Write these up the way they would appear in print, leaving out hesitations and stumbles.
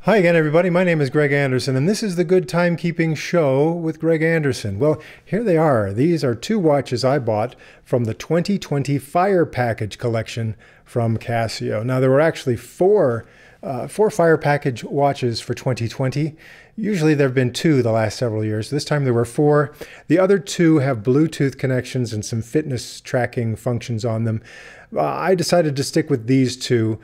Hi again, everybody. My name is Greg Anderson, and this is the Good Timekeeping Show with Greg Anderson. Well, here they are. These are two watches I bought from the 2020 Fire Package collection from Casio. Now, there were actually four Fire Package watches for 2020. Usually there have been two the last several years. This time there were four. The other two have Bluetooth connections and some fitness tracking functions on them. I decided to stick with these two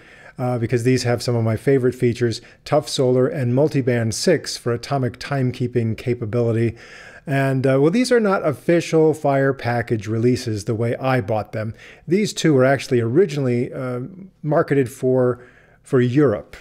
because these have some of my favorite features: tough solar and Multiband 6 for atomic timekeeping capability. And well, these are not official Fire Package releases the way I bought them. These two were actually originally marketed for Europe.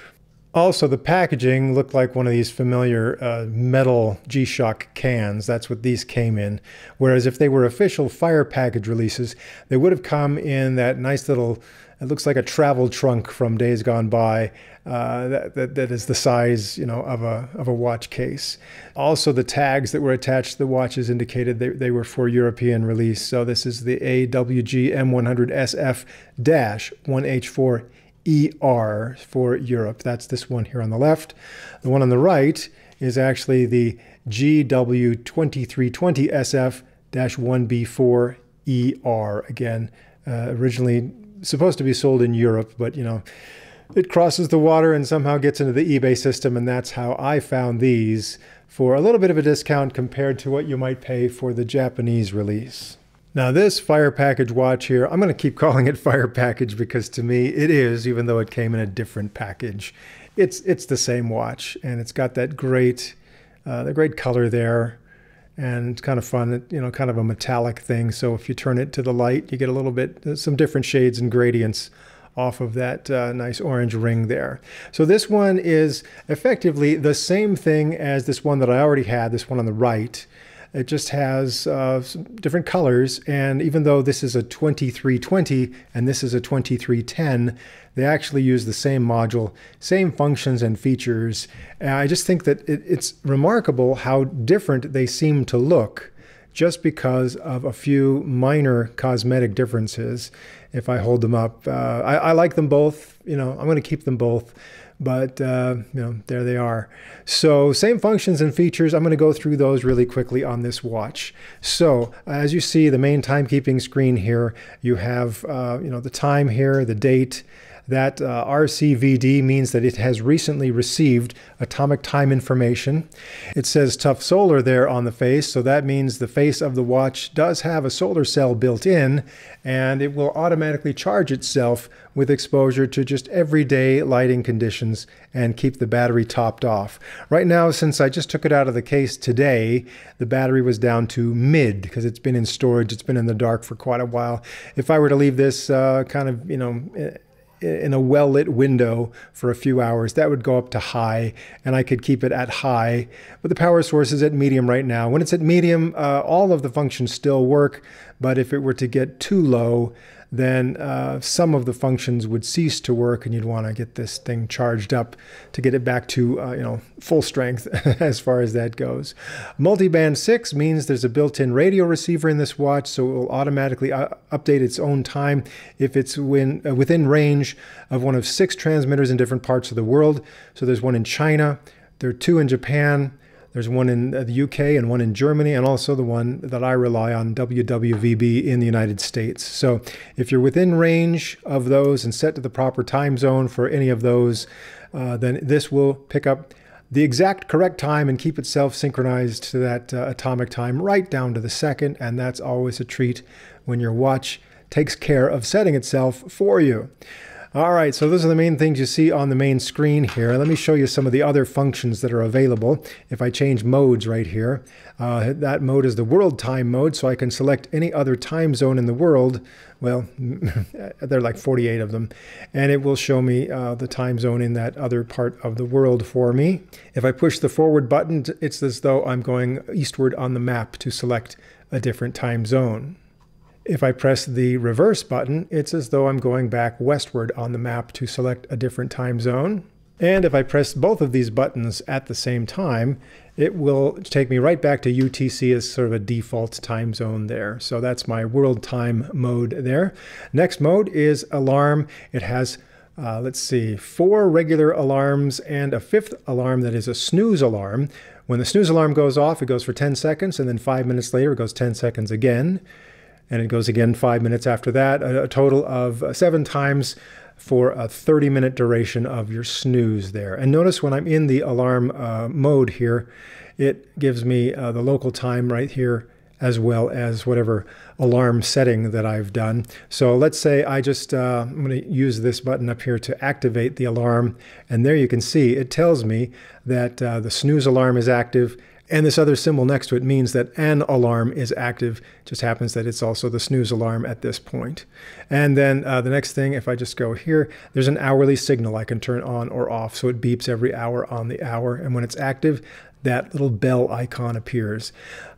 Also, the packaging looked like one of these familiar metal G-Shock cans. That's what these came in. Whereas if they were official Fire Package releases, they would have come in that nice little, it looks like a travel trunk from days gone by, that is the size, you know, of a watch case. Also, the tags that were attached to the watches indicated they were for European release. So this is the AWG-M100SF-1H4 ER for Europe. That's this one here on the left. The one on the right is actually the GW2320SF-1B4 ER. Again, originally supposed to be sold in Europe, but you know, it crosses the water and somehow gets into the eBay system, and that's how I found these for a little bit of a discount compared to what you might pay for the Japanese release. Now this Fire Package watch here, I'm going to keep calling it Fire Package because to me it is, even though it came in a different package. It's the same watch, and it's got that great, the great color there, and it's kind of fun, you know, kind of a metallic thing. So if you turn it to the light, you get a little bit, some different shades and gradients off of that nice orange ring there. So this one is effectively the same thing as this one that I already had, this one on the right. It just has some different colors, and even though this is a 2320 and this is a 2310, they actually use the same module, same functions and features. And I just think that it's remarkable how different they seem to look just because of a few minor cosmetic differences. If I hold them up, I like them both. You know, I'm going to keep them both. But, you know, there they are. So same functions and features. I'm going to go through those really quickly on this watch. So as you see, the main timekeeping screen here, you have, you know, the time here, the date. That RCVD means that it has recently received atomic time information. It says tough solar there on the face, so that means the face of the watch does have a solar cell built in, and it will automatically charge itself with exposure to just everyday lighting conditions and keep the battery topped off. Right now, since I just took it out of the case today, the battery was down to mid because it's been in storage, it's been in the dark for quite a while. If I were to leave this kind of, you know, in a well-lit window for a few hours, that would go up to high, and I could keep it at high. But the power source is at medium right now. When it's at medium, all of the functions still work, but if it were to get too low, then some of the functions would cease to work, and you'd want to get this thing charged up to get it back to you know, full strength as far as that goes. Multiband 6 means there's a built-in radio receiver in this watch, so it will automatically update its own time if it's within range of one of 6 transmitters in different parts of the world. So there's one in China, there are 2 in Japan, there's one in the UK and one in Germany, and also the one that I rely on, WWVB, in the United States. So if you're within range of those and set to the proper time zone for any of those, then this will pick up the exact correct time and keep itself synchronized to that atomic time right down to the second, and that's always a treat when your watch takes care of setting itself for you. All right, so those are the main things you see on the main screen here. Let me show you some of the other functions that are available. If I change modes right here, that mode is the world time mode, so I can select any other time zone in the world. Well, there are like 48 of them, and it will show me the time zone in that other part of the world for me. If I push the forward button, it's as though I'm going eastward on the map to select a different time zone. If I press the reverse button, it's as though I'm going back westward on the map to select a different time zone. And if I press both of these buttons at the same time, it will take me right back to UTC as sort of a default time zone there. So that's my world time mode there. Next mode is alarm. It has let's see, 4 regular alarms and a 5th alarm that is a snooze alarm. When the snooze alarm goes off, it goes for 10 seconds, and then 5 minutes later, it goes 10 seconds again. And it goes again 5 minutes after that, a total of 7 times for a 30-minute duration of your snooze there. And notice when I'm in the alarm mode here, it gives me the local time right here, as well as whatever alarm setting that I've done. So let's say I just, I'm going to use this button up here to activate the alarm. And there you can see it tells me that the snooze alarm is active. And this other symbol next to it means that an alarm is active. It just happens that it's also the snooze alarm at this point. And then the next thing, if I just go here, there's an hourly signal I can turn on or off. So it beeps every hour on the hour. And when it's active, that little bell icon appears.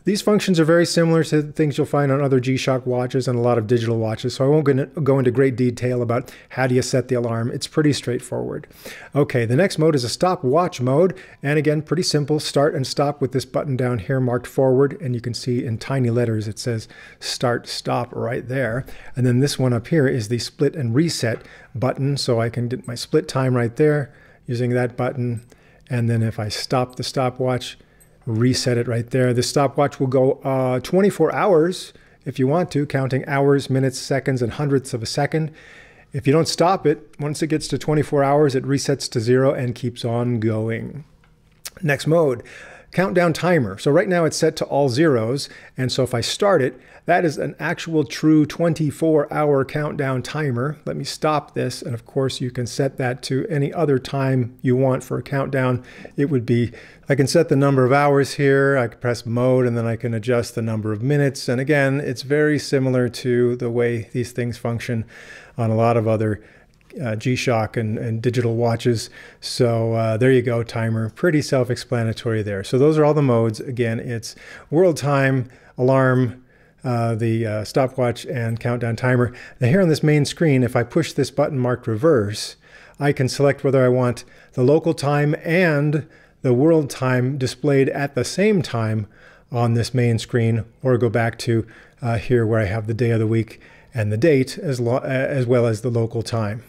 These functions are very similar to things you'll find on other G-Shock watches and a lot of digital watches, so I won't go into great detail about how do you set the alarm. It's pretty straightforward. Okay, the next mode is a stopwatch mode, and again, pretty simple. Start and stop with this button down here marked forward, and you can see in tiny letters it says start, stop right there. And then this one up here is the split and reset button, so I can get my split time right there using that button. And then if I stop the stopwatch, reset it right there. The stopwatch will go 24 hours if you want to, counting hours, minutes, seconds, and hundredths of a second. If you don't stop it, once it gets to 24 hours, it resets to 0 and keeps on going. Next mode, countdown timer. So right now it's set to all zeros. And so if I start it, that is an actual true 24-hour countdown timer. Let me stop this. And of course, you can set that to any other time you want for a countdown. It would be, I can set the number of hours here. I can press mode, and then I can adjust the number of minutes. And again, it's very similar to the way these things function on a lot of other G-Shock and digital watches. So there you go, timer. Pretty self-explanatory there. So those are all the modes. Again, it's world time, alarm, the stopwatch, and countdown timer. Now here on this main screen, if I push this button marked reverse, I can select whether I want the local time and the world time displayed at the same time on this main screen, or go back to here where I have the day of the week and the date as well as the local time.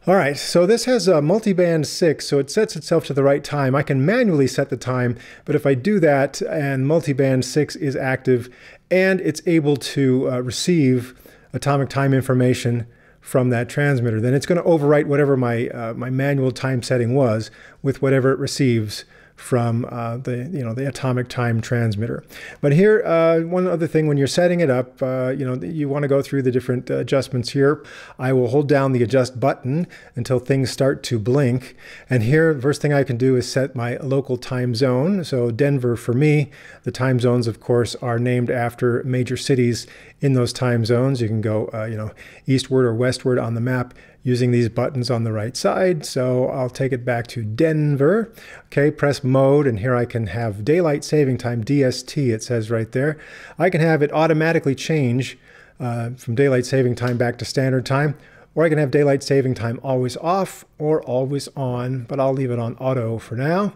All right, so this has a multiband 6, so it sets itself to the right time. I can manually set the time, but if I do that and multiband 6 is active and it's able to receive atomic time information from that transmitter, then it's going to overwrite whatever my my manual time setting was with whatever it receives from the atomic time transmitter. But here, one other thing, when you're setting it up, you want to go through the different adjustments here. I will hold down the adjust button until things start to blink. And here, the first thing I can do is set my local time zone. So Denver for me, the time zones, of course, are named after major cities in those time zones. You can go, eastward or westward on the map using these buttons on the right side. So I'll take it back to Denver. Okay, press mode, and here I can have daylight saving time, DST, it says right there. I can have it automatically change from daylight saving time back to standard time, or I can have daylight saving time always off or always on, but I'll leave it on auto for now.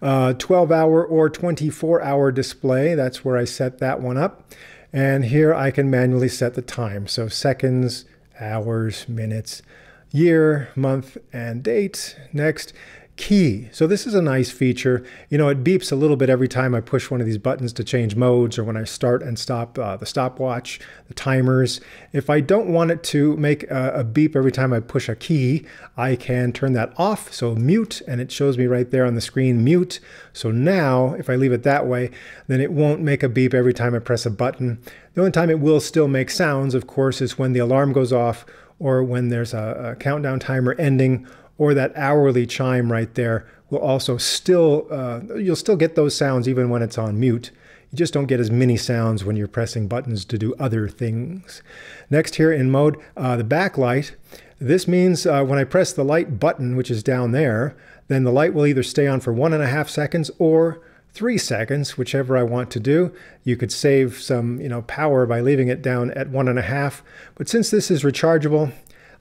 12-hour or 24-hour display, that's where I set that one up. And here I can manually set the time. So seconds, hours, minutes, year, month, and date. Next, key. So this is a nice feature. It beeps a little bit every time I push one of these buttons to change modes, or when I start and stop the stopwatch, the timers. If I don't want it to make a beep every time I push a key, I can turn that off. So mute, and it shows me right there on the screen, mute. So now, if I leave it that way, then it won't make a beep every time I press a button. The only time it will still make sounds, of course, is when the alarm goes off, or when there's a countdown timer ending, or that hourly chime right there will also still, you'll still get those sounds even when it's on mute. You just don't get as many sounds when you're pressing buttons to do other things. Next here in mode, the backlight. This means when I press the light button, which is down there, then the light will either stay on for 1.5 seconds or 3 seconds, whichever I want to do. You could save some, power by leaving it down at 1.5. But since this is rechargeable,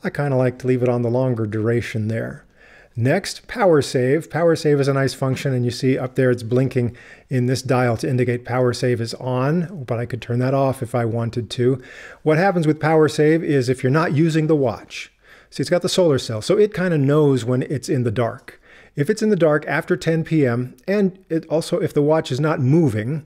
I kind of like to leave it on the longer duration there. Next, power save. Power save is a nice function, and you see up there it's blinking in this dial to indicate power save is on, but I could turn that off if I wanted to. What happens with power save is if you're not using the watch, See, it's got the solar cell, so it kind of knows when it's in the dark. If it's in the dark after 10 p.m., and it also, if the watch is not moving,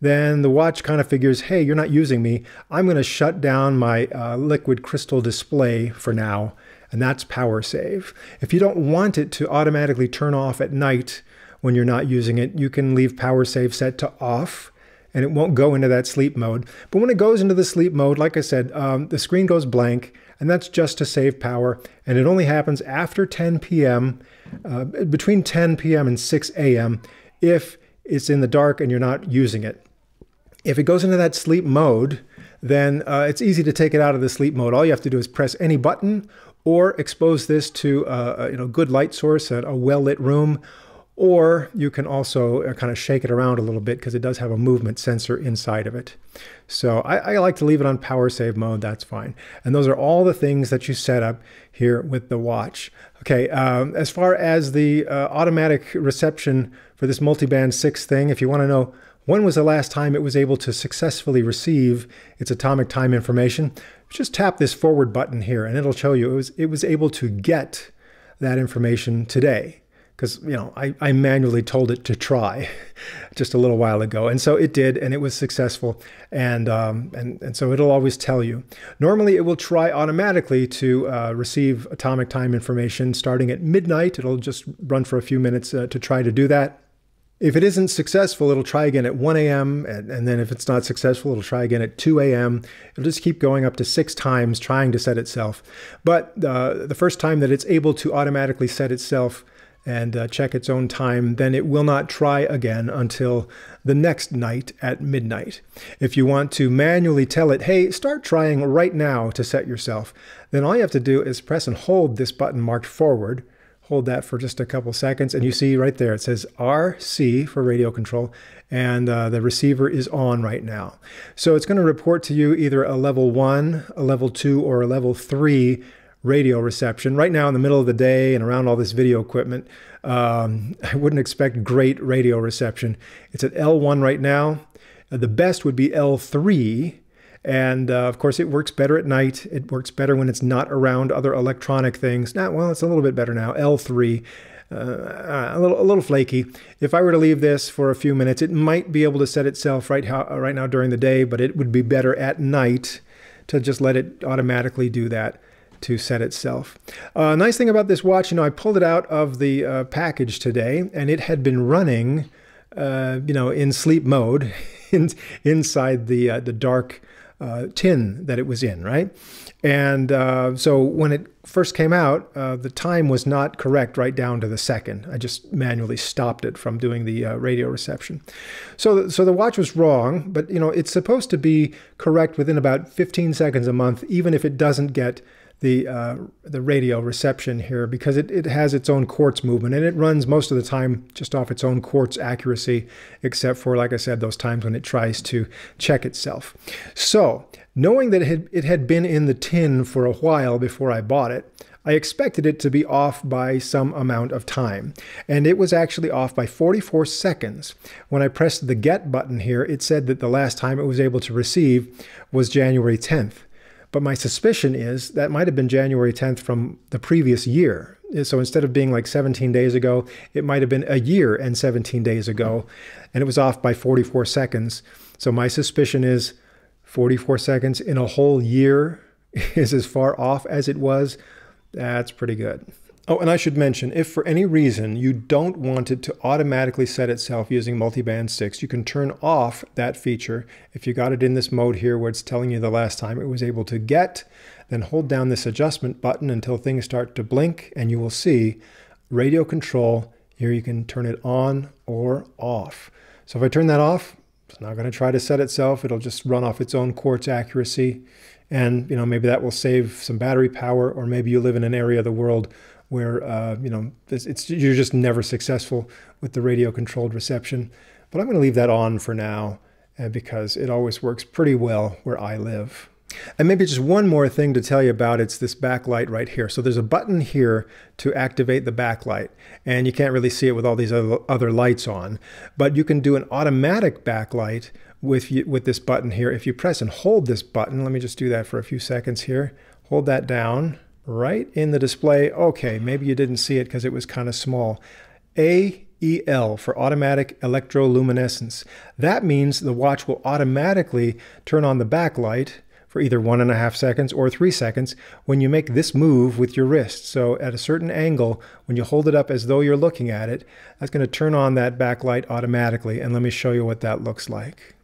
then the watch kind of figures, hey, you're not using me. I'm going to shut down my liquid crystal display for now, and that's power save. If you don't want it to automatically turn off at night when you're not using it, you can leave power save set to off, and it won't go into that sleep mode. But when it goes into the sleep mode, like I said, the screen goes blank, and that's just to save power, and it only happens after 10 p.m., between 10 p.m. and 6 a.m. if it's in the dark and you're not using it. If it goes into that sleep mode, then it's easy to take it out of the sleep mode. All you have to do is press any button or expose this to a good light source, a well-lit room, or you can also kind of shake it around a little bit because it does have a movement sensor inside of it. So I like to leave it on power save mode, that's fine. And those are all the things that you set up here with the watch. Okay, as far as the automatic reception for this Multiband 6 thing, if you want to know when was the last time it was able to successfully receive its atomic time information, just tap this forward button here and it'll show you it was able to get that information today. Because, you know, I manually told it to try just a little while ago. And so it did, and it was successful. And so it'll always tell you. Normally, it will try automatically to receive atomic time information starting at midnight. It'll just run for a few minutes to try to do that. If it isn't successful, it'll try again at 1 a.m. And then if it's not successful, it'll try again at 2 a.m. It'll just keep going up to 6 times trying to set itself. But the first time that it's able to automatically set itself and check its own time, then it will not try again until the next night at midnight. If you want to manually tell it, hey, start trying right now to set yourself, then all you have to do is press and hold this button marked forward. Hold that for just a couple seconds, and you see right there, it says RC for radio control, and the receiver is on right now. So it's going to report to you either a level 1, a level 2, or a level 3 radio reception. Right now in the middle of the day and around all this video equipment, I wouldn't expect great radio reception. It's at L1 right now. The best would be L3. And of course, it works better at night. It works better when it's not around other electronic things. Now, well, it's a little bit better now. L3, a little flaky. If I were to leave this for a few minutes, it might be able to set itself right now during the day, but it would be better at night to just let it automatically do that to set itself. Nice thing about this watch, you know, I pulled it out of the package today, and it had been running, in sleep mode inside the dark tin that it was in, right? And so when it first came out, the time was not correct right down to the second. I just manually stopped it from doing the radio reception. So the watch was wrong, but you know, it's supposed to be correct within about 15 seconds a month, even if it doesn't get the radio reception here, because it has its own quartz movement, and it runs most of the time just off its own quartz accuracy, except for, like I said, those times when it tries to check itself. So knowing that it had been in the tin for a while before I bought it, I expected it to be off by some amount of time, and it was actually off by 44 seconds. When I pressed the get button here, it said that the last time it was able to receive was January 10th. But my suspicion is that might have been January 10th from the previous year. So instead of being like 17 days ago, it might have been a year and 17 days ago, and it was off by 44 seconds. So my suspicion is 44 seconds in a whole year is as far off as it was. That's pretty good. Oh, and I should mention, if for any reason you don't want it to automatically set itself using Multiband 6, you can turn off that feature. If you got it in this mode here where it's telling you the last time it was able to get, then hold down this adjustment button until things start to blink, and you will see radio control. Here you can turn it on or off. So if I turn that off, it's not going to try to set itself. It'll just run off its own quartz accuracy. And you know, maybe that will save some battery power, or maybe you live in an area of the world where you're just never successful with the radio controlled reception. But I'm going to leave that on for now because it always works pretty well where I live. And maybe just one more thing to tell you about, it's this backlight right here. So there's a button here to activate the backlight, and you can't really see it with all these other lights on, but you can do an automatic backlight with this button here. If you press and hold this button, let me just do that for a few seconds here. Hold that down. right in the display. Okay, maybe you didn't see it because it was kind of small. AEL for automatic electroluminescence. That means the watch will automatically turn on the backlight for either 1.5 seconds or 3 seconds when you make this move with your wrist. So at a certain angle, when you hold it up as though you're looking at it, that's going to turn on that backlight automatically. And let me show you what that looks like.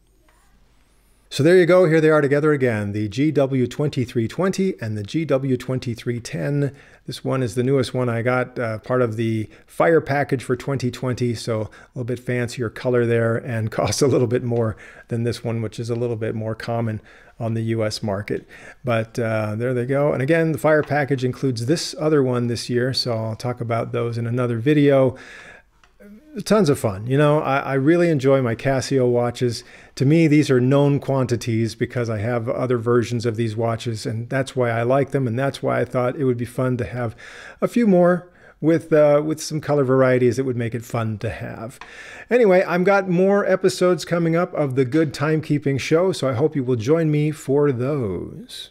So there you go. Here they are together again, the GW2320 and the GW2310. This one is the newest one I got, part of the Fire package for 2020, so a little bit fancier color there and costs a little bit more than this one, which is a little bit more common on the US market. But there they go. And again, the Fire package includes this other one this year, so I'll talk about those in another video. Tons of fun. You know, I really enjoy my Casio watches. To me, these are known quantities because I have other versions of these watches, and that's why I like them, and that's why I thought it would be fun to have a few more with some color varieties that would make it fun to have. Anyway, I've got more episodes coming up of the Good Timekeeping Show, so I hope you will join me for those.